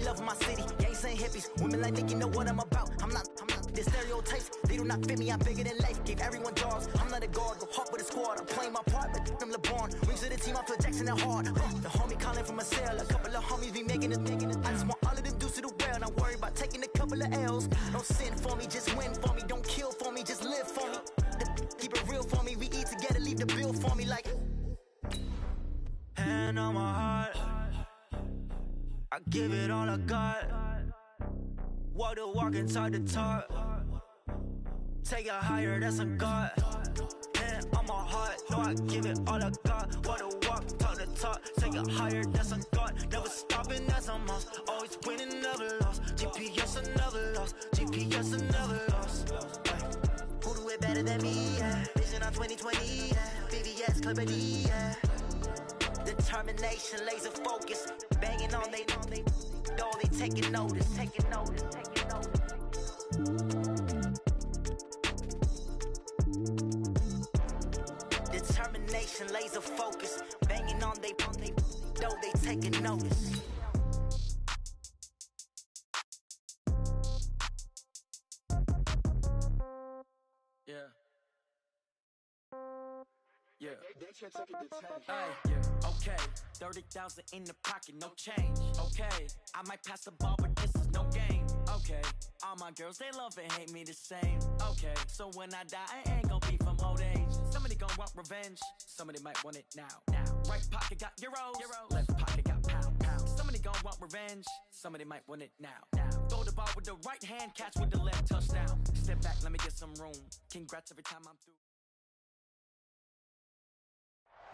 love my city. Gangs and hippies, women like Nick, you know what I'm about. I'm not the stereotypes, they do not fit me. I'm bigger than life, gave everyone jobs. I'm not a guard, go hard with a squad. I'm playing my part, but I'm LeBron. Rings to the team, I feel Jackson and hard. The homie calling from a cell, a couple of homies be making it. I just want all of them dudes to the well. Not worry about taking a couple of L's. Don't sin for me, just win for me. Don't kill for me, just live for me. Keep it real for me, we eat together, leave the bill for me like. Hand on my heart, I give it all I got. Walk the walk and talk the talk. Take it higher, that's a God. Hand on my heart, no, I give it all I got. Walk the walk, talk the talk. Take it higher, that's a God. Never stopping, that's a must. Always winning, never lost. GPS, I never lost. GPS, I never lost. Who do it better than me? Yeah. Vision on 2020. Yeah. VVS, Clarity. Yeah. Determination, laser focus, banging on they door, they taking notice. Determination, laser focus, banging on they door, they taking notice. Yeah. Okay, 30,000 in the pocket, no change. Okay, I might pass the ball, but this is no game. Okay, all my girls, they love and hate me the same. Okay, so when I die, I ain't gon' be from old age. Somebody gon' want revenge, somebody might want it now. Right pocket got euros, left pocket got pound. Somebody gon' want revenge, somebody might want it now. Throw the ball with the right hand, catch with the left, touchdown. Step back, let me get some room. Congrats every time I'm through.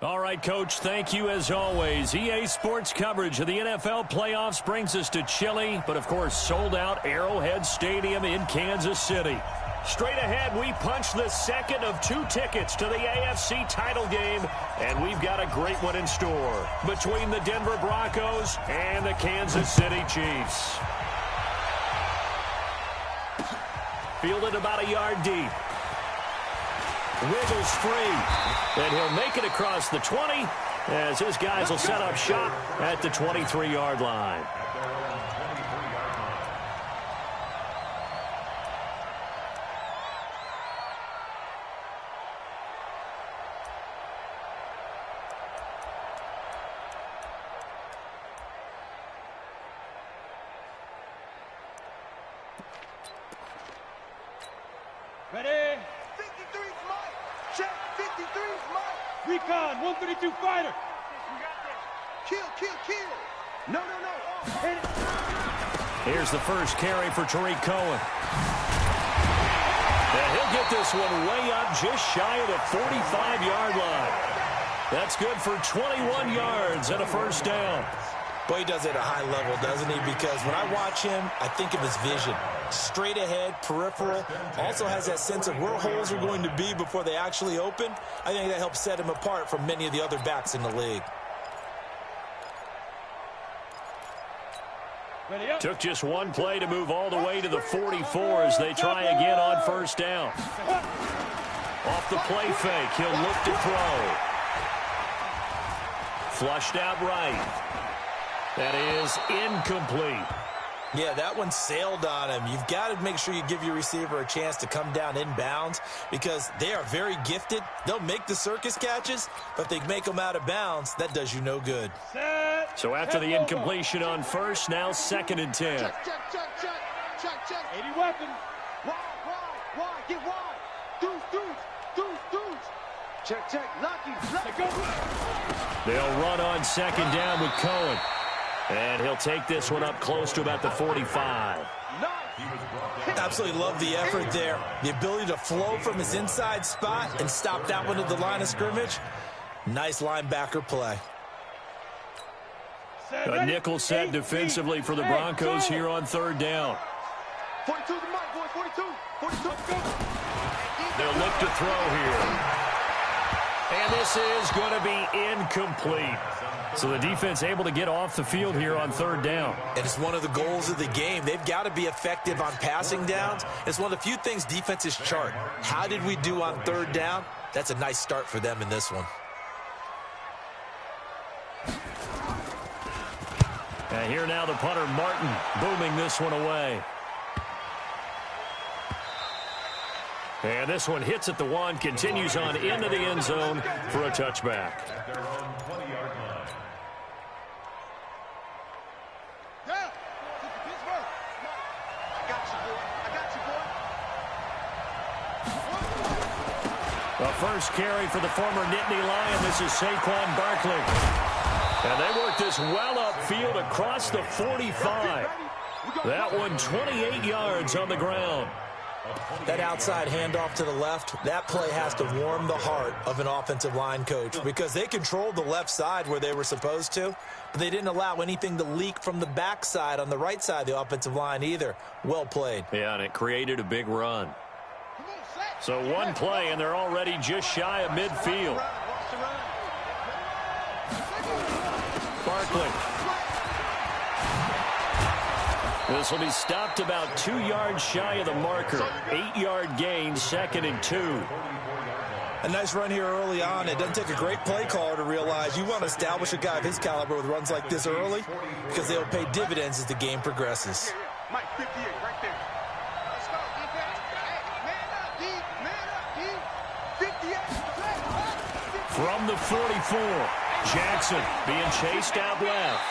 All right, Coach, thank you as always. EA Sports coverage of the NFL playoffs brings us to chilly, but of course sold-out Arrowhead Stadium in Kansas City. Straight ahead, we punch the second of 2 tickets to the AFC title game, and we've got a great one in store between the Denver Broncos and the Kansas City Chiefs. Fielded about a yard deep. Wiggles free, and he'll make it across the 20 as his guys will set up shop at the 23-yard line. Ready? 53's Mike. Check. 53's Mike. Recon, 132 fighter. We got this. Kill. No. Oh, hit it. Here's the first carry for Tariq Cohen. And he'll get this one way up just shy of the 45-yard line. That's good for 21 yards and a first down. Boy, he does it at a high level, doesn't he? Because when I watch him, I think of his vision. Straight ahead, peripheral. Also has that sense of where holes are going to be before they actually open. I think that helps set him apart from many of the other backs in the league. Took just one play to move all the way to the 44 as they try again on first down. Off the play fake, he'll look to throw. Flushed out right. That is incomplete. Yeah, that one sailed on him. You've got to make sure you give your receiver a chance to come down inbounds because they are very gifted. They'll make the circus catches, but if they make them out of bounds, that does you no good. So after the incompletion on first, now 2nd and 10. Check. 80 weapons. Wide. Get wide. Deuce. Check. Lucky. They'll run on 2nd down with Cohen. And he'll take this one up close to about the 45. Absolutely love the effort there. The ability to flow from his inside spot and stop that one at the line of scrimmage. Nice linebacker play. A nickel set defensively for the Broncos here on 3rd down. 42 to Mike, boy. 42. They'll look to throw here. And this is going to be incomplete. So the defense able to get off the field here on 3rd down. And it's one of the goals of the game. They've got to be effective on passing downs. It's one of the few things defenses chart. How did we do on 3rd down? That's a nice start for them in this one. And here now the punter, Martin, booming this one away. And this one hits at the 1, continues on into the end zone for a touchback. The first carry for the former Nittany Lion. This is Saquon Barkley. And they work this well upfield across the 45. That one 28 yards on the ground. That outside handoff to the left, that play has to warm the heart of an offensive line coach because they controlled the left side where they were supposed to, but they didn't allow anything to leak from the backside on the right side of the offensive line either. Well played. Yeah, and it created a big run. So one play, and they're already just shy of midfield. Barkley. This will be stopped about 2 yards shy of the marker. 8-yard gain, 2nd and 2. A nice run here early on. It doesn't take a great play caller to realize you want to establish a guy of his caliber with runs like this early because they'll pay dividends as the game progresses. Mike, 58 right there. Let's go. Man up, D. 58. From the 44, Jackson being chased out left.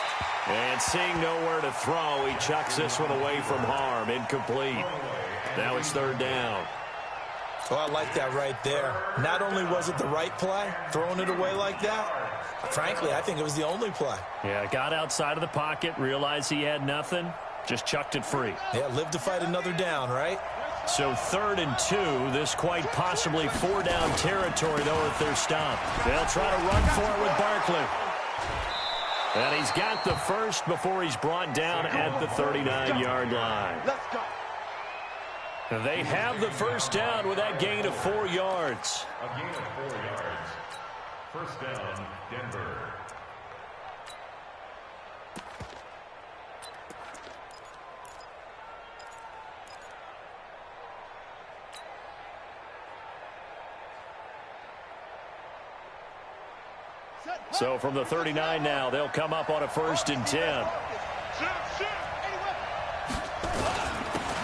And seeing nowhere to throw, he chucks this one away from harm. Incomplete. Now it's 3rd down. Oh, I like that right there. Not only was it the right play, throwing it away like that, frankly, I think it was the only play. Yeah, got outside of the pocket, realized he had nothing, just chucked it free. Yeah, live to fight another down, right? So 3rd and 2, this quite possibly 4-down territory, though, if they're stopped. They'll try to run for it with Barkley. And he's got the first before he's brought down at the 39-yard line. Let's go. They have the first down with that gain of 4 yards. A gain of 4 yards. First down, Denver. So from the 39 now, they'll come up on a 1st and 10.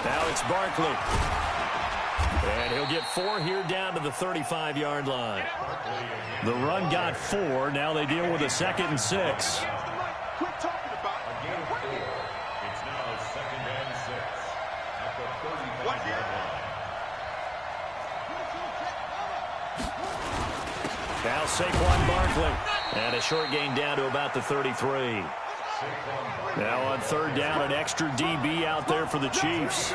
Now it's Barkley. And he'll get 4 here down to the 35-yard line. The run got 4. Now they deal with a 2nd and 6. Quit talking about it. A gain of 4. It's now 2nd and 6 at the 35-yard line. Now Saquon Barkley. And a short gain down to about the 33. Now on 3rd down, an extra DB out there for the Chiefs.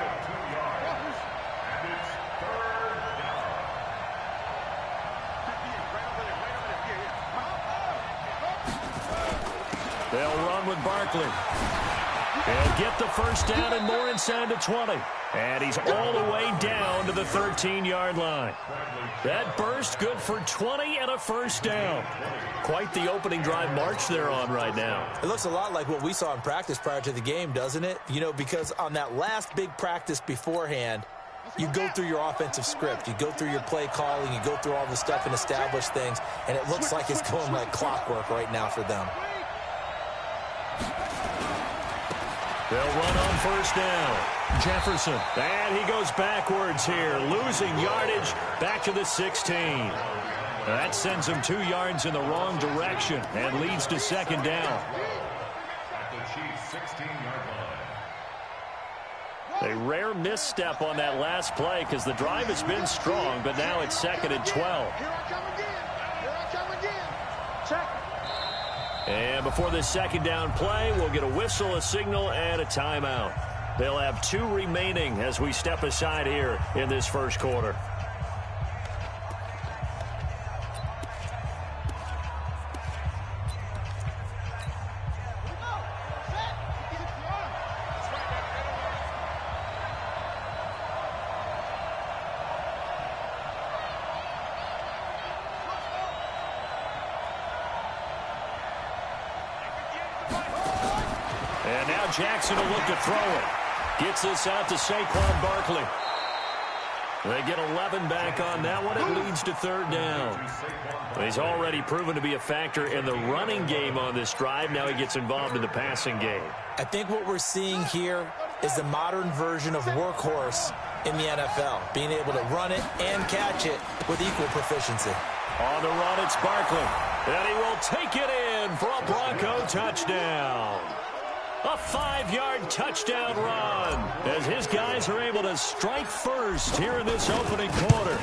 They'll run with Barkley. He'll get the first down and more inside the 20. And he's all the way down to the 13-yard line. That burst good for 20 and a first down. Quite the opening drive march they're on right now. It looks a lot like what we saw in practice prior to the game, doesn't it? You know, because on that last big practice beforehand, you go through your offensive script. You go through your play calling. You go through all the stuff and establish things. And it looks like it's going like clockwork right now for them. They'll run on first down. Jefferson. And he goes backwards here, losing yardage back to the 16. That sends him 2 yards in the wrong direction and leads to 2nd down. At the Chiefs' 16-yard line. A rare misstep on that last play because the drive has been strong, but now it's 2nd and 12. Here I come again. Here I come again. Check. And before this 2nd down play, we'll get a whistle, a signal, and a timeout. They'll have 2 remaining as we step aside here in this first quarter. And now Jackson will look to throw it. Gets this out to Saquon Barkley. They get 11 back on that one. It leads to third down. He's already proven to be a factor in the running game on this drive. Now he gets involved in the passing game. I think what we're seeing here is the modern version of workhorse in the NFL, being able to run it and catch it with equal proficiency. On the run, it's Barkley, and he will take it in for a Bronco touchdown. A 5-yard touchdown run as his guys are able to strike first here in this opening quarter.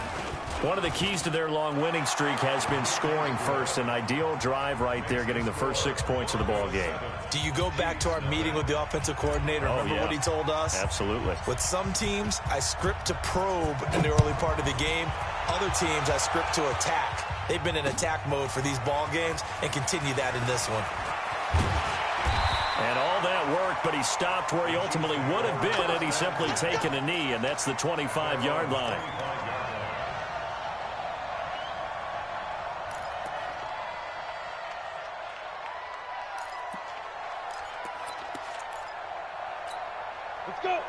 One of the keys to their long winning streak has been scoring first. An ideal drive right there, getting the first 6 points of the ball game. Do you go back to our meeting with the offensive coordinator? Remember what he told us? Absolutely. With some teams, I script to probe in the early part of the game. Other teams, I script to attack. They've been in attack mode for these ball games and continue that in this one. And all that worked, but he stopped where he ultimately would have been had he simply taken a knee, and that's the 25-yard line.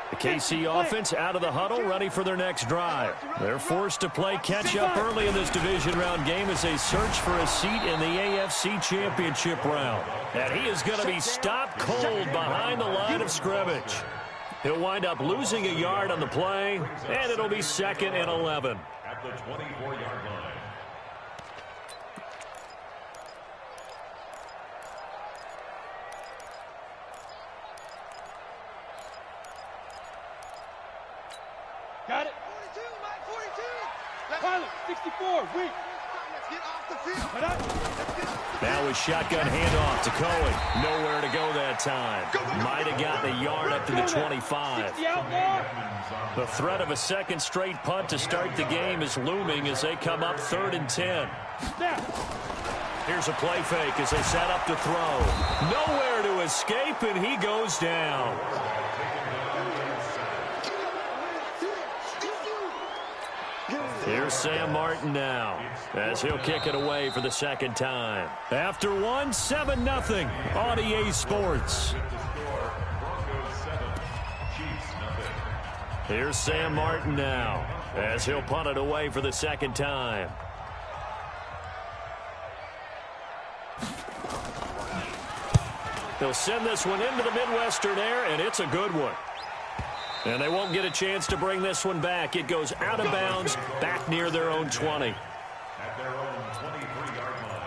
The KC offense out of the huddle, ready for their next drive. They're forced to play catch-up early in this division round game as they search for a seat in the AFC Championship round. And he is going to be stopped cold behind the line of scrimmage. He'll wind up losing a yard on the play, and it'll be 2nd and 11. At the 24-yard line. Got it. 42, Mike, 42. Pilot, 64, weak. Let's get off the field. Now a shotgun handoff to Cohen. Nowhere to go that time. Might have gotten a yard up to the 25. The threat of a second straight punt to start the game is looming as they come up 3rd and 10. Here's a play fake as they set up to throw. Nowhere to escape, and he goes down. Here's Sam Martin now as he'll kick it away for the second time. After one, 7-0 on EA Sports. Here's Sam Martin now as he'll punt it away for the second time. He'll send this one into the Midwestern air, and it's a good one. And they won't get a chance to bring this one back. It goes out of bounds, back near their own 20. At their own 23-yard line.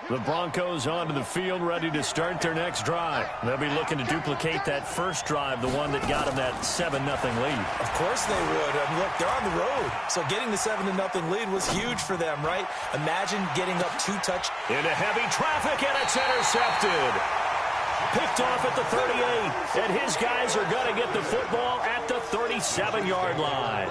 The Broncos onto the field, ready to start their next drive. They'll be looking to duplicate that first drive, the one that got them that 7-0 lead. Of course they would. I mean, look, they're on the road. So getting the 7-0 lead was huge for them, right? Imagine getting up 2 touchdowns. Into heavy traffic, and it's intercepted. Picked off at the 38, and his guys are going to get the football at the 37-yard line.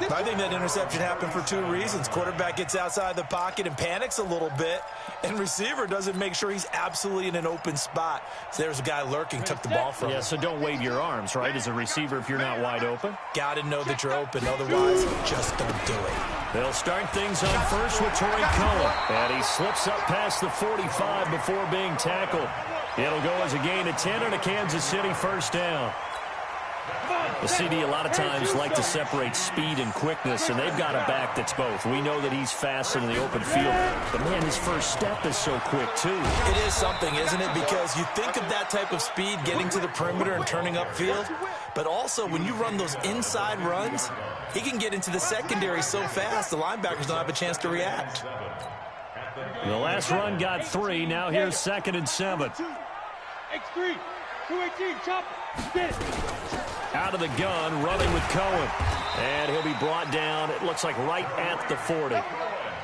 I think that interception happened for 2 reasons. Quarterback gets outside the pocket and panics a little bit, and receiver doesn't make sure he's absolutely in an open spot. So there's a guy lurking, took the ball from him. Yeah, so don't wave your arms, right, as a receiver if you're not wide open. Got to know that you're open, otherwise just don't do it. They'll start things on first with Torrey Cohen, and he slips up past the 45 before being tackled. It'll go as a gain of 10 and a Kansas City first down. The CD a lot of times like to separate speed and quickness, and they've got a back that's both. We know that he's fast in the open field, but man, his first step is so quick too. It is something, isn't it? Because you think of that type of speed getting to the perimeter and turning upfield, but also when you run those inside runs, he can get into the secondary so fast the linebackers don't have a chance to react. The last run got 3. Now here's 2nd and 7. X3, 218, chopper, get it. Out of the gun, running with Cohen. And he'll be brought down, it looks like right at the 40.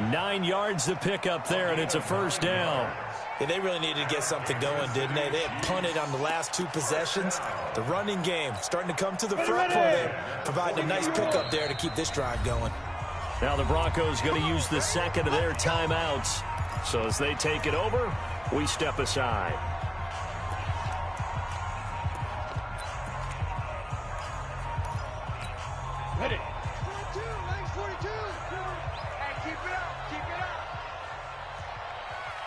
9 yards to pick up there, and it's a first down. Yeah, they really needed to get something going, didn't they? They had punted on the last 2 possessions. The running game starting to come to the front for them, providing a nice pickup there to keep this drive going. Now the Broncos going to use the second of their timeouts. So as they take it over, we step aside. Ready. 42, legs 42. Hey, keep it up, keep it up.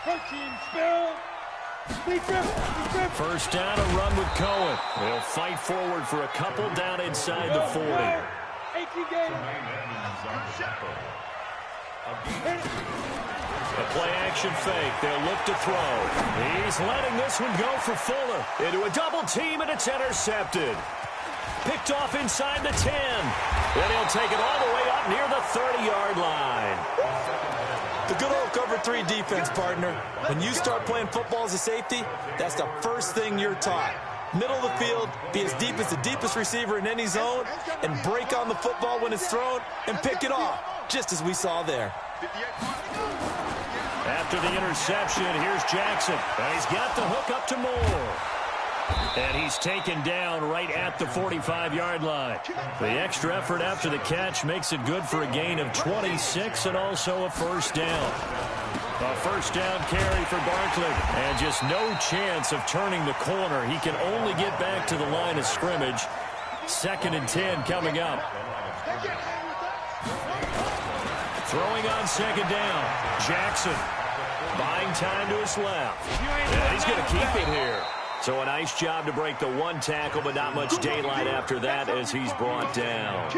Protein spill. First down, a run with Cohen. He'll fight forward for a couple down inside the 40. A play-action fake. They'll look to throw. He's letting this one go for Fuller. Into a double team, and it's intercepted. Picked off inside the 10. And he'll take it all the way up near the 30-yard line. The good old cover 3 defense, partner. When you start playing football as a safety, that's the first thing you're taught. Middle of the field, be as deep as the deepest receiver in any zone, and break on the football when it's thrown and pick it off, just as we saw there. After the interception, here's Jackson. And he's got the hook up to Moore. And he's taken down right at the 45-yard line. The extra effort after the catch makes it good for a gain of 26 and also a first down. A first down carry for Barkley. And just no chance of turning the corner. He can only get back to the line of scrimmage. 2nd and 10 coming up. Throwing on 2nd down. Jackson buying time to his left. And he's going to keep it here. So a nice job to break the 1 tackle, but not much daylight after that as he's brought down.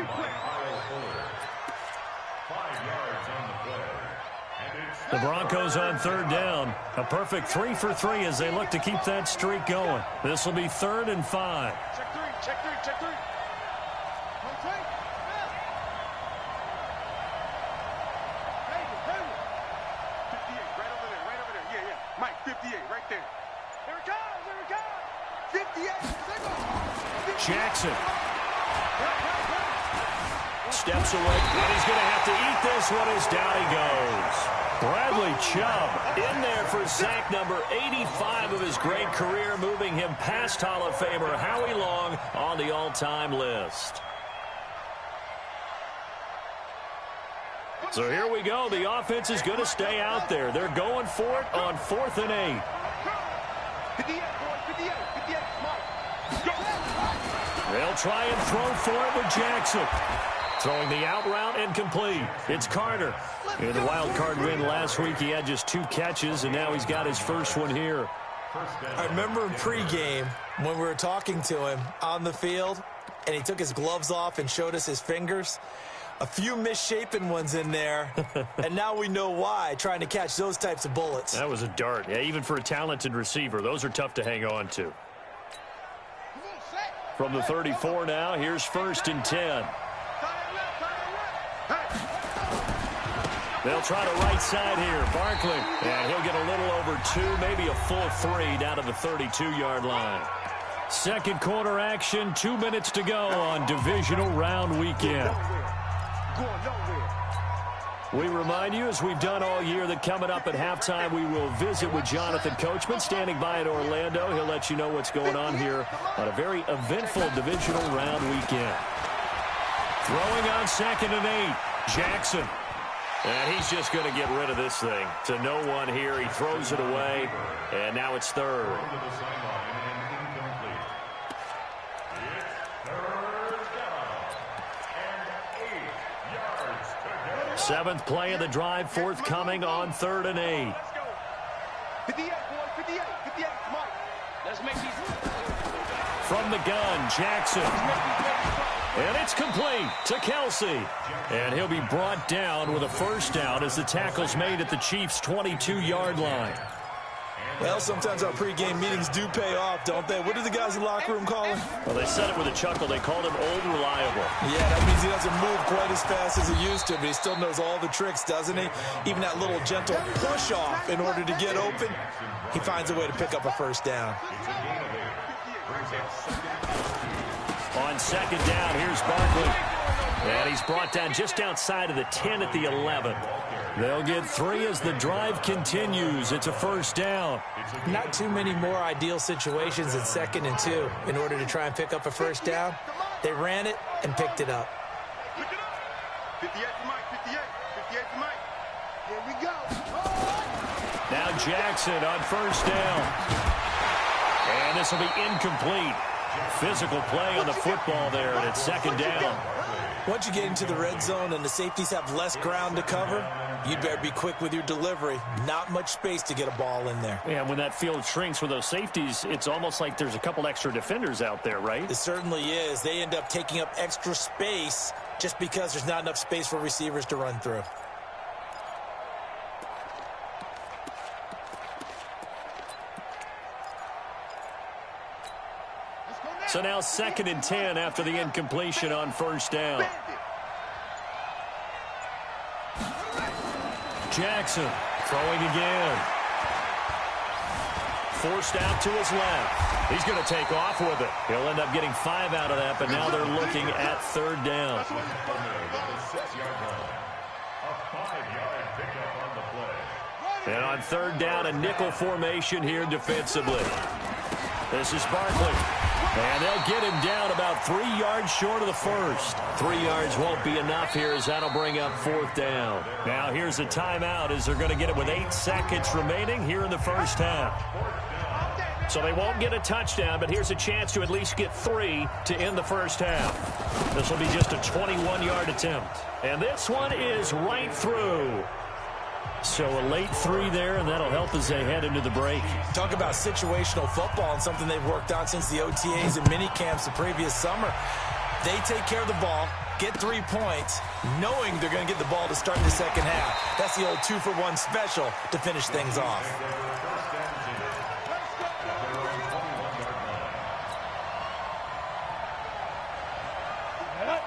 The Broncos on 3rd down. A perfect 3 for 3 as they look to keep that streak going. This will be 3rd and 5. Check 3, check 3, check 3. One play. Hey, 58, right over there. Yeah, yeah. Mike, 58, right there. Here it comes, 58. Jackson steps away, and he's going to have to eat this one as down he goes. Bradley Chubb in there for sack number 85 of his great career, moving him past Hall of Famer Howie Long on the all-time list. So here we go. The offense is going to stay out there. They're going for it on 4th and 8. 58, boys, 58, 58, They'll try and throw for it with Jackson. Throwing the out route and complete. It's Carter. In the wild card win last week, he had just 2 catches, and now he's got his first one here. I remember in pregame when we were talking to him on the field, and he took his gloves off and showed us his fingers. A few misshapen ones in there, and now we know why, trying to catch those types of bullets. That was a dart. Yeah, even for a talented receiver, those are tough to hang on to. From the 34 now, here's 1st and 10. They'll try to right side here. Barkley, and he'll get a little over 2, maybe a full 3 down to the 32-yard line. Second quarter action, 2 minutes to go on divisional round weekend. We remind you, as we've done all year, that coming up at halftime, we will visit with Jonathan Coachman, standing by in Orlando. He'll let you know what's going on here on a very eventful divisional round weekend. Throwing on 2nd and 8, Jackson. And he's just going to get rid of this thing. To no one here, he throws it away, and now it's 3rd. 7th play of the drive, forthcoming on 3rd and 8. 58, boys, 58, 58, come on. Let's make these. From the gun, Jackson. And it's complete to Kelsey. And he'll be brought down with a first down as the tackle's made at the Chiefs' 22-yard line. Well, sometimes our pregame meetings do pay off, don't they? What do the guys in the locker room call him? Well, they said it with a chuckle. They called him Old Reliable. Yeah, that means he doesn't move quite as fast as he used to, but he still knows all the tricks, doesn't he? Even that little gentle push-off in order to get open, he finds a way to pick up a first down. On 2nd down, here's Barkley. And he's brought down just outside of the 10 at the 11. They'll get 3 as the drive continues. It's a first down. Not too many more ideal situations in 2nd and 2 in order to try and pick up a first down. They ran it and picked it up. 58 to Mike, 58, 58 to Mike. Here we go. Now Jackson on first down. And this will be incomplete. Physical play on the football there, and it's 2nd down. Once you get into the red zone and the safeties have less ground to cover, you'd better be quick with your delivery. Not much space to get a ball in there. Yeah, when that field shrinks with those safeties, it's almost like there's a couple extra defenders out there, right? It certainly is. They end up taking up extra space just because there's not enough space for receivers to run through. So now 2nd and 10 after the incompletion on first down. Jackson throwing again. Forced out to his left. He's going to take off with it. He'll end up getting 5 out of that, but now they're looking at 3rd down. And on 3rd down, a nickel formation here defensively. This is Barkley. And they'll get him down about 3 yards short of the first. 3 yards won't be enough here as that'll bring up 4th down. Now here's a timeout as they're going to get it with 8 seconds remaining here in the first half. So they won't get a touchdown, but here's a chance to at least get 3 to end the first half. This will be just a 21-yard attempt. And this one is right through. So a late 3 there, and that'll help as they head into the break. Talk about situational football and something they've worked on since the OTAs and mini camps the previous summer. They take care of the ball, get 3 points, knowing they're going to get the ball to start the second half. That's the old 2-for-1 special to finish things off.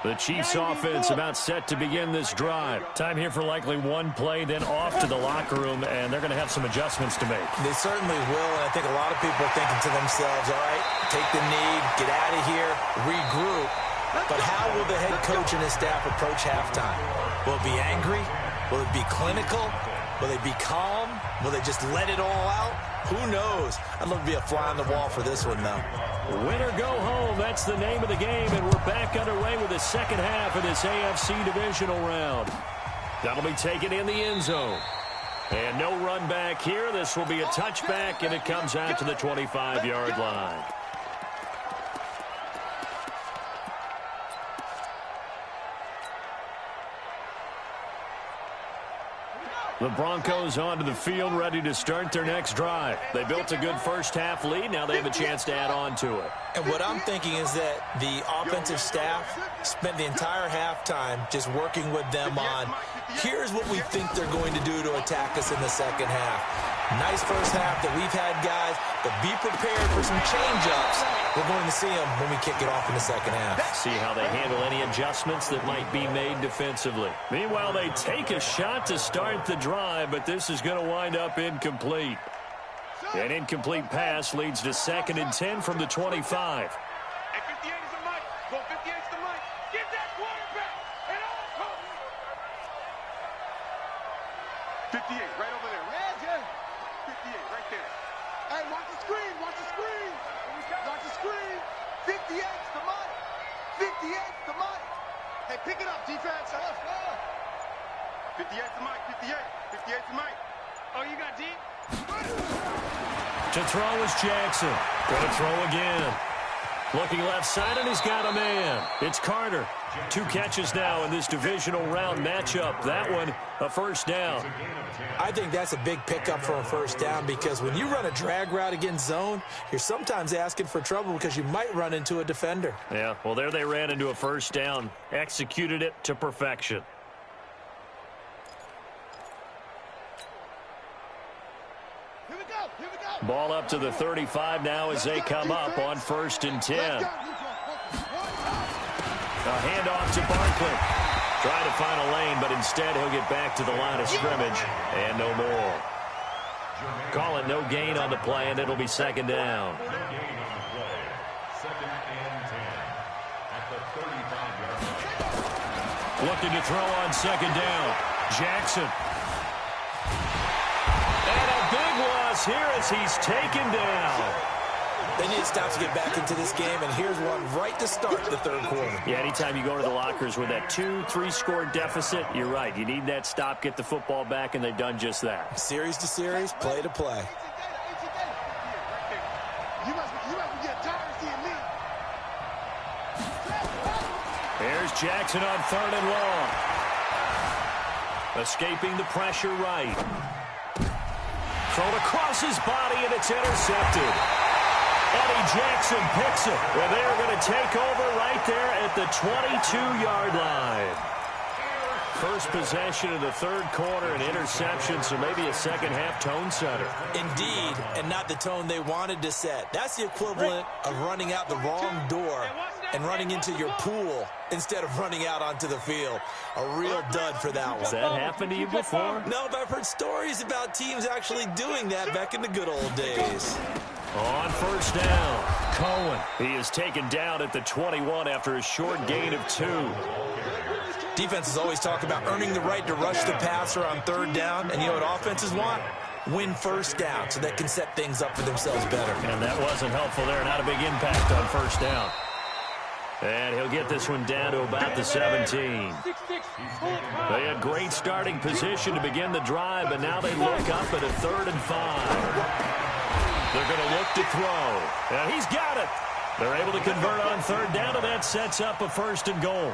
The Chiefs offense about set to begin this drive. Time here for likely 1 play, then off to the locker room, and they're going to have some adjustments to make. They certainly will, and I think a lot of people are thinking to themselves, all right, take the knee, get out of here, regroup. But how will the head coach and his staff approach halftime? Will it be angry? Will it be clinical? Will they be calm? Will they just let it all out? Who knows? I'd love to be a fly on the wall for this one, though. Win or go home, that's the name of the game, and we're back underway with the second half of this AFC divisional round. That'll be taken in the end zone. And no run back here. This will be a touchback, and it comes out to the 25-yard line. The Broncos onto the field, ready to start their next drive. They built a good first-half lead. Now they have a chance to add on to it. And what I'm thinking is that the offensive staff spent the entire halftime just working with them on, here's what we think they're going to do to attack us in the second half. Nice first half that we've had, guys, but be prepared for some change-ups. We're going to see them when we kick it off in the second half. See how they handle any adjustments that might be made defensively. Meanwhile, they take a shot to start the drive, but this is going to wind up incomplete. An incomplete pass leads to 2nd and 10 from the 25. Hey, 58 is the mic. Go 58 is the mic. Get that quarterback at all costs. 58, right over there. Yeah, 58, right there. Hey, watch the screen. Watch the screen. Watch the screen. 58 is the mic. 58 is the mic. Hey, pick it up, defense. 58 is the mic. 58. 58 is the mic. Oh, you got deep? To throw is Jackson. Going to throw again. Looking left side, and he's got a man. It's Carter. 2 catches now in this divisional round matchup. That one, a first down. I think that's a big pickup for a first down because when you run a drag route against zone, you're sometimes asking for trouble because you might run into a defender. Yeah, well, there they ran into a first down. Executed it to perfection. Ball up to the 35 now as they come up on 1st and 10. A handoff to Barkley. Trying to find a lane, but instead he'll get back to the line of scrimmage and no more. Call it no gain on the play, and it'll be 2nd down. Looking to throw on 2nd down. Jackson. And a big loss here as he's taken down. They need to stop to get back into this game, and here's one right to start the 3rd quarter. Yeah, anytime you go to the lockers with that 2-3 score deficit, you're right. You need that stop, get the football back, and they've done just that. Series to series, play to play. Here's Jackson on 3rd and long. Escaping the pressure right. Thrown across his body, and it's intercepted. Eddie Jackson picks it. And they're going to take over right there at the 22-yard line. First possession of the 3rd quarter, an interception, so maybe a second-half tone setter. Indeed, and not the tone they wanted to set. That's the equivalent of running out the wrong door and running into your pool instead of running out onto the field. A real dud for that one. Has that happened to you before? No, but I've heard stories about teams actually doing that back in the good old days. On 1st down, Cohen. He is taken down at the 21 after a short gain of 2. Defenses always talk about earning the right to rush the passer on 3rd down, and you know what offenses want? Win 1st down so they can set things up for themselves better. And that wasn't helpful there. Not a big impact on 1st down. And he'll get this one down to about the 17. They had great starting position to begin the drive, but now they look up at a 3rd and 5. They're going to look to throw. And he's got it. They're able to convert on 3rd down, and that sets up a 1st and goal.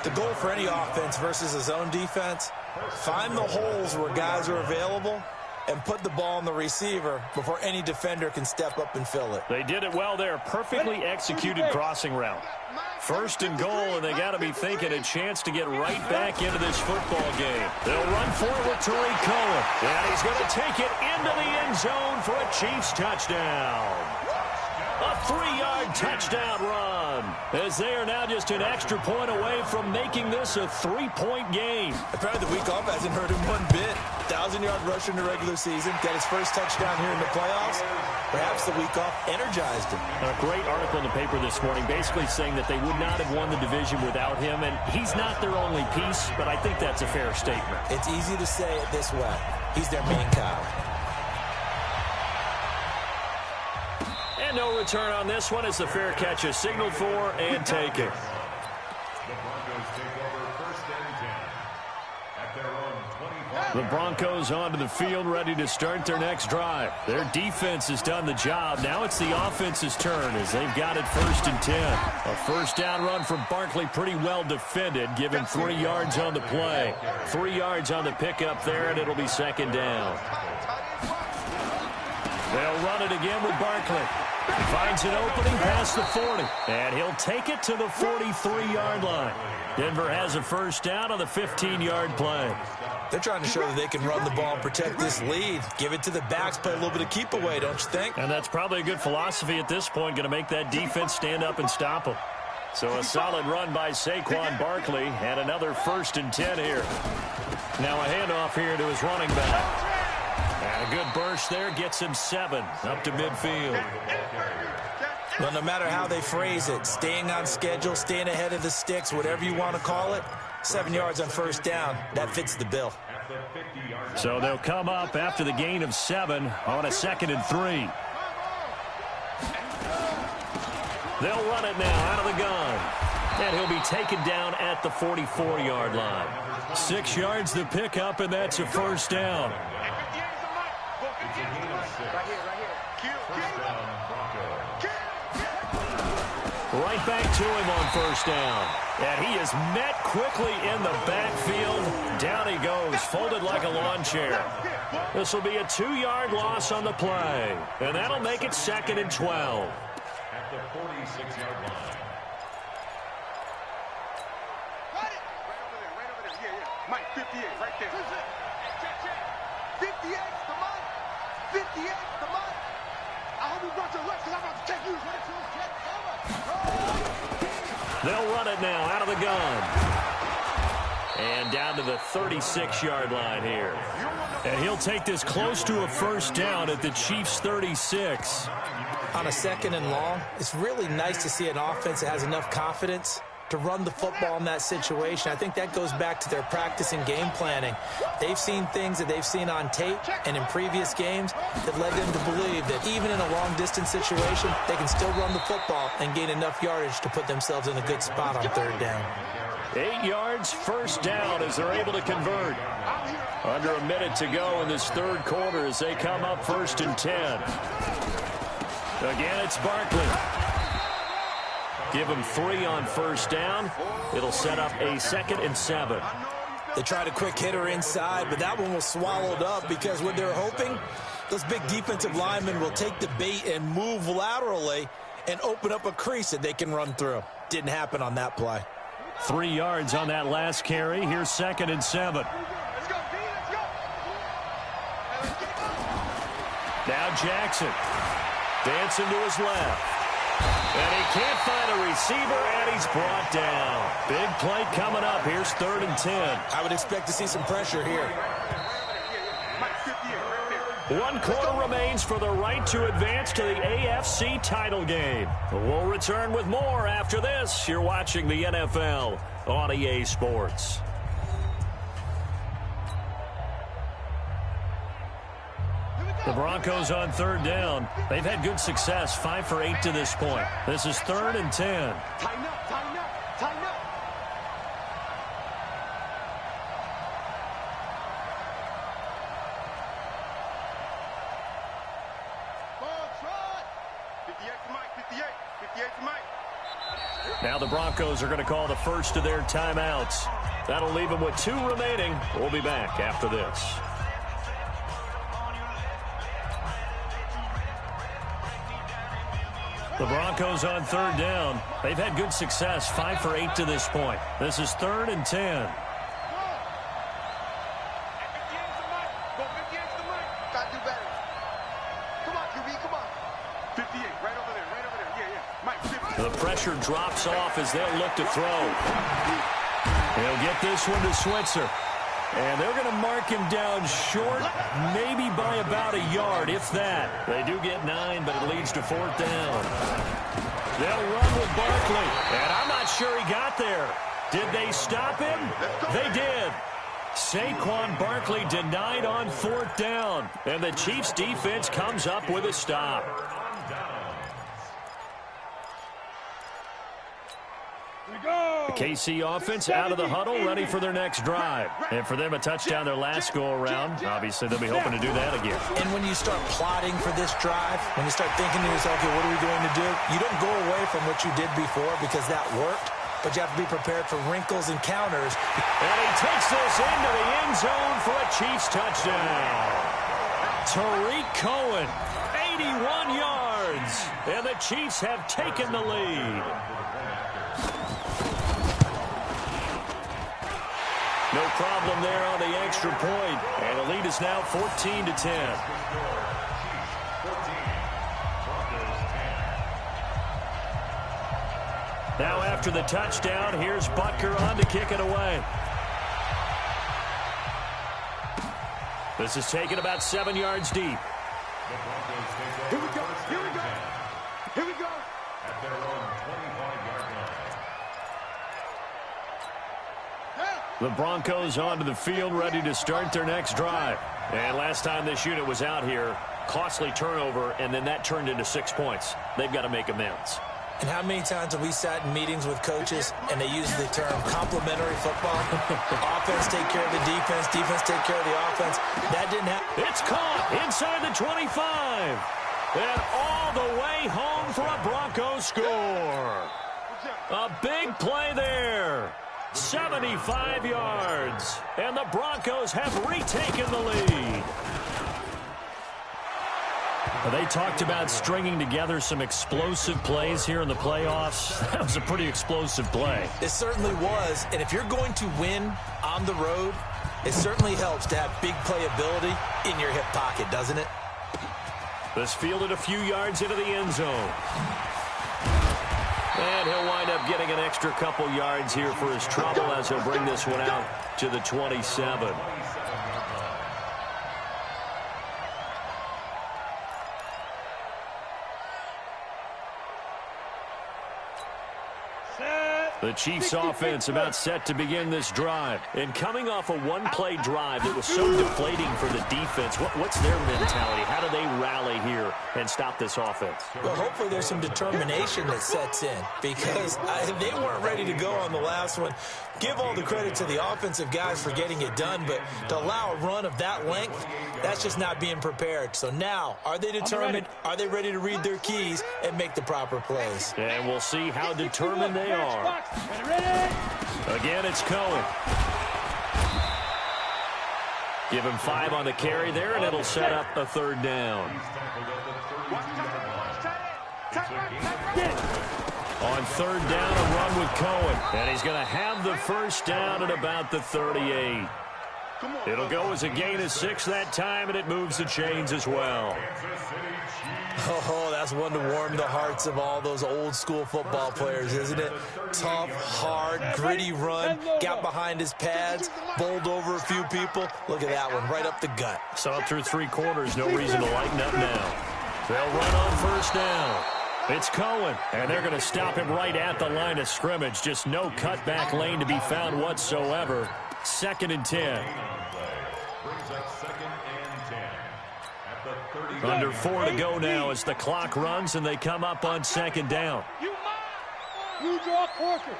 The goal for any offense versus a zone defense, find the holes where guys are available and put the ball on the receiver before any defender can step up and fill it. They did it well there. Perfectly executed crossing route. 1st and goal, and they got to be thinking a chance to get right back into this football game. They'll run forward to Tariq Cohen. And he's going to take it into the end zone for a Chiefs touchdown. A 3-yard touchdown run, as they are now just an extra point away from making this a 3-point game. Apparently the week off hasn't hurt him one bit. 1,000-yard rusher in the regular season, got his first touchdown here in the playoffs. Perhaps the week off energized him. A great article in the paper this morning basically saying that they would not have won the division without him, and he's not their only piece, but I think that's a fair statement. It's easy to say it this way. He's their main guy. And no return on this one as the fair catch is signaled for and taken. The Broncos take over 1st and 10 at their own 25. The Broncos onto the field, ready to start their next drive. Their defense has done the job. Now it's the offense's turn as they've got it 1st and 10. A 1st down run from Barkley, pretty well defended, given 3 yards on the play. 3 yards on the pickup there, and it'll be 2nd down. They'll run it again with Barkley. Finds an opening past the 40. And he'll take it to the 43-yard line. Denver has a 1st down on the 15-yard play. They're trying to show that they can run the ball and protect this lead. Give it to the backs, play a little bit of keep away, don't you think? And that's probably a good philosophy at this point, going to make that defense stand up and stop them. So a solid run by Saquon Barkley and another 1st and 10 here. Now a handoff here to his running back. And a good burst there gets him 7 up to midfield. Well, no matter how they phrase it, staying on schedule, staying ahead of the sticks, whatever you want to call it, 7 yards on 1st down, that fits the bill. So they'll come up after the gain of 7 on a 2nd and 3. They'll run it now out of the gun. And he'll be taken down at the 44-yard line. 6 yards the pickup, and that's a 1st down. Right back to him on 1st down. And he is met quickly in the backfield. Down he goes, folded like a lawn chair. This will be a 2-yard loss on the play. And that'll make it 2nd and 12. At the 46-yard line. Right over there. Yeah. Mike, 58, right there. 58's the money. 58's the money. I hope you brought your left because I'm about to take you. They'll run it now out of the gun. And down to the 36-yard line here. And he'll take this close to a 1st down at the Chiefs' 36. On a 2nd and long, it's really nice to see an offense that has enough confidence to run the football in that situation. I think that goes back to their practice and game planning. They've seen things that they've seen on tape and in previous games that led them to believe that even in a long-distance situation, they can still run the football and gain enough yardage to put themselves in a good spot on 3rd down. 8 yards, 1st down as they're able to convert. Under a minute to go in this 3rd quarter as they come up 1st and 10. Again, it's Barkley. Give him 3 on first down. It'll set up a 2nd and 7. They tried a quick hitter inside, but that one was swallowed up because what they're hoping, those big defensive linemen will take the bait and move laterally and open up a crease that they can run through. Didn't happen on that play. 3 yards on that last carry. Here's 2nd and 7. Now Jackson. Dancing to his left. And he can't find a receiver, and he's brought down. Big play coming up. Here's 3rd and 10. I would expect to see some pressure here. 1 quarter remains for the right to advance to the AFC title game. We'll return with more after this. You're watching the NFL on EA Sports. The Broncos on 3rd down. They've had good success, 5 for 8 to this point. This is 3rd and 10. Tighten up, tighten up, tighten up. Ball trot. 58 to Mike, 58. 58 to Mike. Now the Broncos are going to call the first of their timeouts. That'll leave them with 2 remaining. We'll be back after this. The Broncos on 3rd down. They've had good success, 5 for 8 to this point. This is 3rd and 10. Gotta do better. Come on, QB, come on. 58, right over there, right over there. Yeah, yeah. Mike, 50. The pressure drops off as they'll look to throw. He'll get this one to Switzer. And they're going to mark him down short, maybe by about a yard, if that. They do get 9, but it leads to 4th down. They'll run with Barkley, and I'm not sure he got there. Did they stop him? They did. Saquon Barkley denied on 4th down, and the Chiefs' defense comes up with a stop. The KC offense out of the huddle, ready for their next drive. And for them, a touchdown their last go-around. Obviously, they'll be hoping to do that again. And when you start plotting for this drive, when you start thinking to yourself, okay, what are we going to do? You don't go away from what you did before because that worked, but you have to be prepared for wrinkles and counters. And he takes this into the end zone for a Chiefs touchdown. Tariq Cohen, 81 yards. And the Chiefs have taken the lead. No problem there on the extra point. And the lead is now 14 to 10. Now after the touchdown, here's Butker on to kick it away. This is taken about 7 yards deep. Here we go, here we go. Here we go. At their own 25-yard line. The Broncos onto the field, ready to start their next drive. And last time this unit was out here, costly turnover, and then that turned into 6 points. They've got to make amends. And how many times have we sat in meetings with coaches and they use the term complementary football? Offense take care of the defense, defense take care of the offense. That didn't happen. It's caught inside the 25. And all the way home for a Broncos score. A big play there. 75 yards. And the Broncos have retaken the lead. They talked about stringing together some explosive plays here in the playoffs. That was a pretty explosive play. It certainly was. And if you're going to win on the road, it certainly helps to have big playability in your hip pocket, doesn't it? This fielded a few yards into the end zone. And he'll wind up getting an extra couple yards here for his trouble as he'll bring this one out to the 27. The Chiefs offense about set to begin this drive. And coming off a one-play drive that was so deflating for the defense, what's their mentality? How do they rally here and stop this offense? Well, hopefully there's some determination that sets in because they weren't ready to go on the last one. Give all the credit to the offensive guys for getting it done, but to allow a run of that length, that's just not being prepared. So now, are they determined? Are they ready to read their keys and make the proper plays? And we'll see how determined they are. Again, it's Cohen. Give him 5 on the carry there, and it'll set up a third down. On third down, a run with Cohen. And he's going to have the first down at about the 38. It'll go as a gain of 6 that time, and it moves the chains as well. Oh, that's one to warm the hearts of all those old-school football players, isn't it? Tough, hard, gritty run, got behind his pads, bowled over a few people. Look at that one, right up the gut. So up through 3 quarters, no reason to lighten up now. They'll run on first down. It's Cohen, and they're going to stop him right at the line of scrimmage. Just no cutback lane to be found whatsoever. 2nd and 10. Under 4 to go now as the clock runs, and they come up on 2nd down. You draw closer.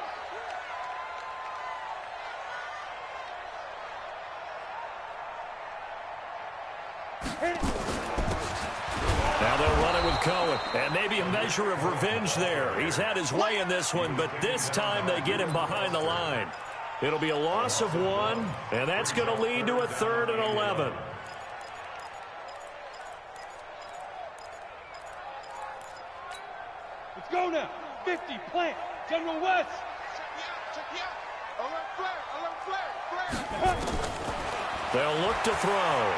Now they'll run it with Cohen, and maybe a measure of revenge there. He's had his way in this one, but this time they get him behind the line. It'll be a loss of 1, and that's going to lead to a 3rd and 11. Let's go now. 50, plant. General West. Check me out. Alert flag. They'll look to throw.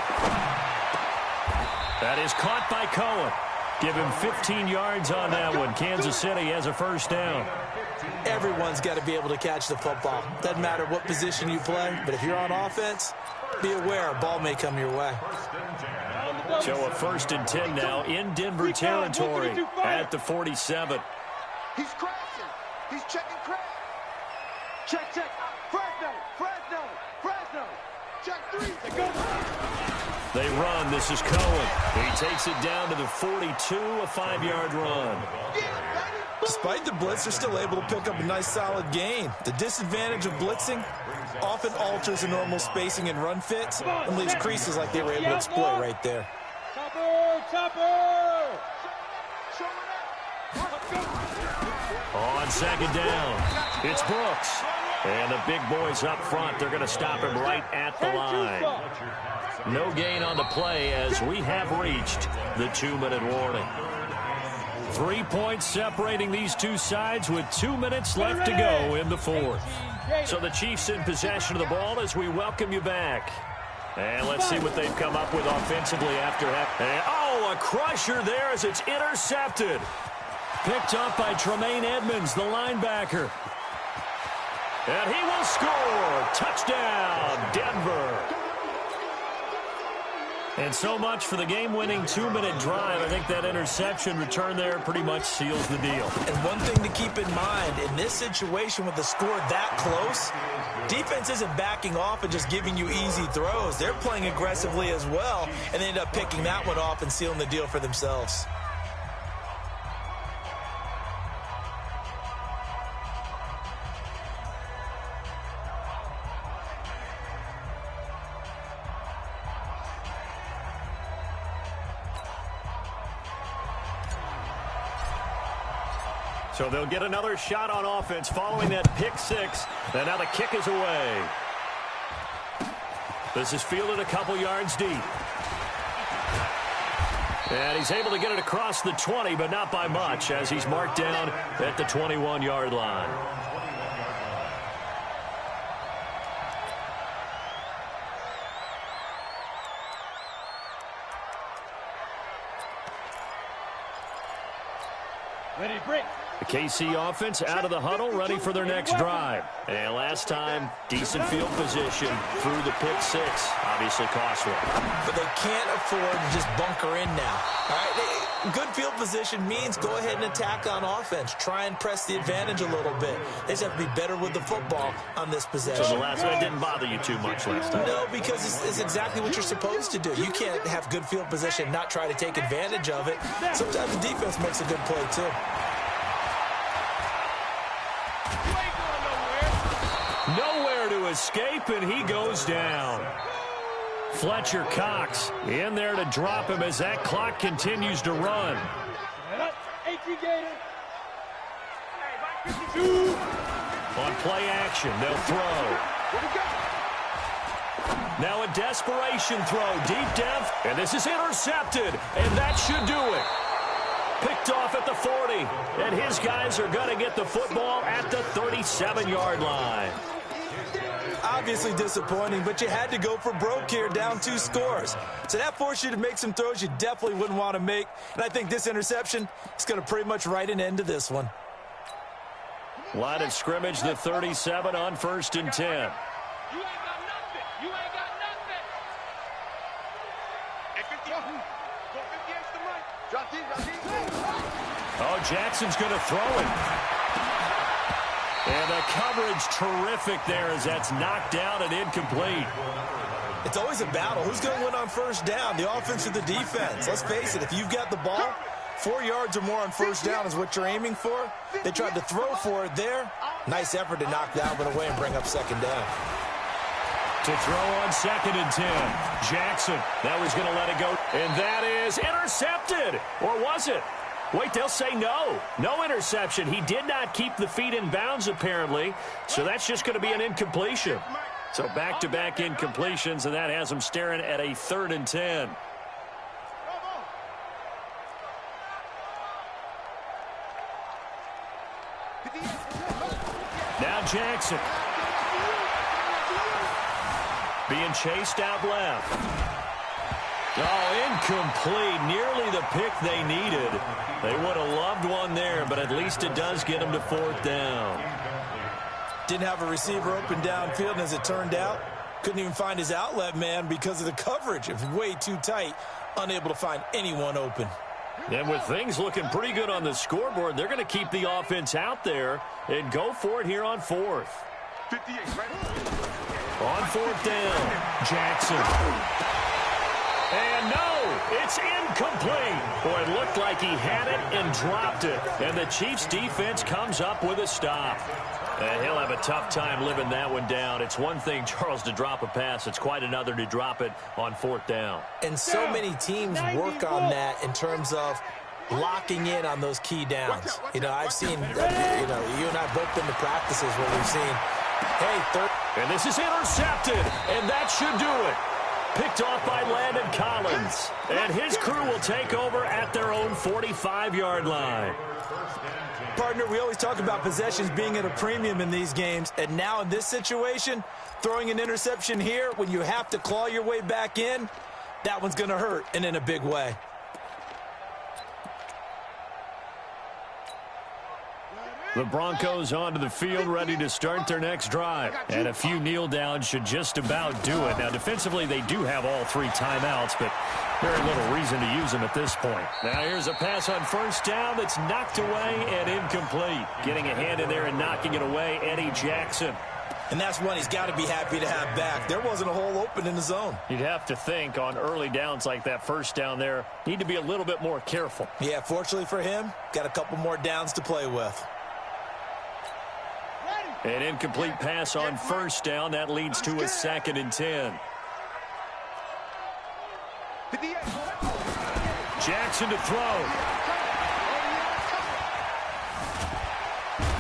That is caught by Cohen. Give him 15 yards on that one. Kansas City has a first down. Everyone's got to be able to catch the football. Doesn't matter what position you play, but if you're on offense, be aware a ball may come your way. So a 1st and 10 now in Denver territory at the 47. He's crashing. He's checking crash. Check. Fresno. Check 3. They go. They run. This is Cohen. He takes it down to the 42, a 5-yard run. Despite the blitz, they're still able to pick up a nice solid gain. The disadvantage of blitzing often alters the normal spacing and run fits and leaves creases like they were able to exploit right there. Chopper! On 2nd down, it's Brooks. And the big boys up front, they're going to stop him right at the line. No gain on the play as we have reached the 2-minute warning. 3 points separating these two sides with 2 minutes left to go in the 4th. So the Chiefs in possession of the ball as we welcome you back. And let's see what they've come up with offensively after half. And, oh, a crusher there as it's intercepted. Picked up by Tremaine Edmonds, the linebacker. And he will score. Touchdown, Denver. And so much for the game-winning 2-minute drive. I think that interception return there pretty much seals the deal. And one thing to keep in mind, in this situation with the score that close, defense isn't backing off and just giving you easy throws. They're playing aggressively as well, and they end up picking that one off and sealing the deal for themselves. So they'll get another shot on offense following that pick 6. And now the kick is away. This is fielded a couple yards deep. And he's able to get it across the 20, but not by much, as he's marked down at the 21-yard line. Ready, break. The KC offense out of the huddle, ready for their next drive. And last time, decent field position through the pick six. Obviously costly. But they can't afford to just bunker in now. All right, good field position means go ahead and attack on offense. Try and press the advantage a little bit. They just have to be better with the football on this possession. So the last one didn't bother you too much last time? No, because it's exactly what you're supposed to do. You can't have good field position and not try to take advantage of it. Sometimes the defense makes a good play, too. Nowhere to escape, and he goes down. Fletcher Cox in there to drop him as that clock continues to run. On play action, they'll throw. Now a desperation throw, deep depth, and this is intercepted, and that should do it. Picked off at the 40, and his guys are going to get the football at the 37-yard line. Obviously disappointing, but you had to go for broke here, down 2 scores. So that forced you to make some throws you definitely wouldn't want to make. And I think this interception is going to pretty much write an end to this one. Line of scrimmage, the 37 on 1st and 10. You ain't got nothing. You ain't got nothing. At 50, go 58's the right. Drop deep. Oh, Jackson's going to throw it. And the coverage terrific there as that's knocked down and incomplete. It's always a battle. Who's going to win on 1st down, the offense or the defense? Let's face it, if you've got the ball, 4 yards or more on 1st down is what you're aiming for. They tried to throw for it there. Nice effort to knock that one away and bring up 2nd down. To throw on 2nd and 10. Jackson, that was going to let it go. And that is intercepted. Or was it? Wait, they'll say no. No interception. He did not keep the feet in bounds, apparently. So that's just going to be an incompletion. So back-to-back incompletions, and that has them staring at a 3rd and 10. Now Jackson. Being chased out left. Oh, incomplete. Nearly the pick they needed. They would have loved one there, but at least it does get them to 4th down. Didn't have a receiver open downfield, and as it turned out, couldn't even find his outlet man because of the coverage. It was way too tight, unable to find anyone open. And with things looking pretty good on the scoreboard, they're going to keep the offense out there and go for it here on 4th. 58, right? On 4th down, Jackson. And no, it's incomplete. Boy, it looked like he had it and dropped it. And the Chiefs defense comes up with a stop. And he'll have a tough time living that one down. It's one thing, Charles, to drop a pass. It's quite another to drop it on 4th down. And so many teams work on that in terms of locking in on those key downs. You know, I've seen, you and I both been to practices where we've seen, hey, 3rd. And this is intercepted, and that should do it. Picked off by Landon Collins. And his crew will take over at their own 45-yard line. Partner, we always talk about possessions being at a premium in these games. And now in this situation, throwing an interception here when you have to claw your way back in, that one's going to hurt, and in a big way. The Broncos onto the field, ready to start their next drive. And a few kneel downs should just about do it. Now, defensively, they do have all 3 timeouts, but very little reason to use them at this point. Now, here's a pass on 1st down that's knocked away and incomplete. Getting a hand in there and knocking it away, Eddie Jackson. And that's one he's got to be happy to have back. There wasn't a hole open in the zone. You'd have to think on early downs like that 1st down there, need to be a little bit more careful. Yeah, fortunately for him, got a couple more downs to play with. An incomplete pass on 1st down. That leads to a 2nd and 10. Jackson to throw.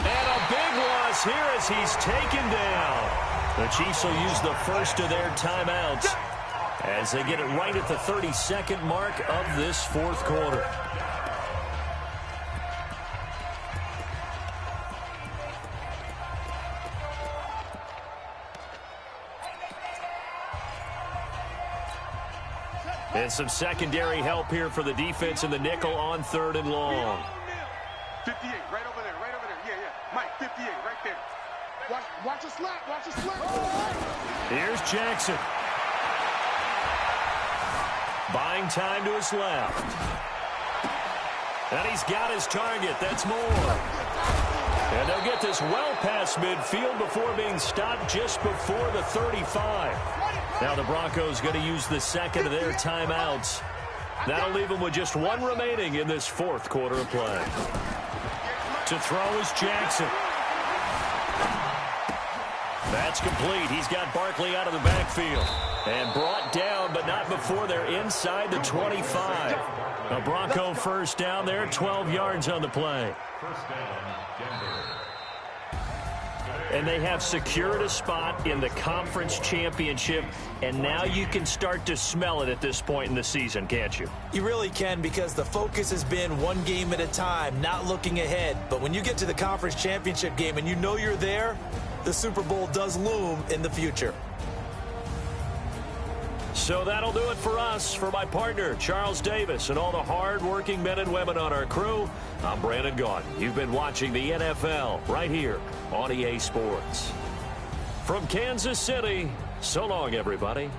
And a big loss here as he's taken down. The Chiefs will use the first of their timeouts as they get it right at the 32nd mark of this 4th quarter. And some secondary help here for the defense in the nickel on 3rd and long. 58, right over there. Mike, 58, right there. Watch a slap, watch a slap. Here's Jackson. Buying time to his left. And he's got his target. That's more. And they'll get this well past midfield before being stopped just before the 35. Now the Broncos going to use the second of their timeouts. That'll leave them with just one remaining in this fourth quarter of play. To throw is Jackson. That's complete. He's got Barkley out of the backfield. And brought down, but not before they're inside the 25. A Bronco first down there, 12 yards on the play. First down, Denver. And they have secured a spot in the conference championship, and now you can start to smell it at this point in the season, can't you? You really can, because the focus has been one game at a time, not looking ahead. But when you get to the conference championship game and you know you're there, the Super Bowl does loom in the future. So that'll do it for us. For my partner, Charles Davis, and all the hard-working men and women on our crew, I'm Brandon Gaudin. You've been watching the NFL right here on EA Sports. From Kansas City, so long, everybody.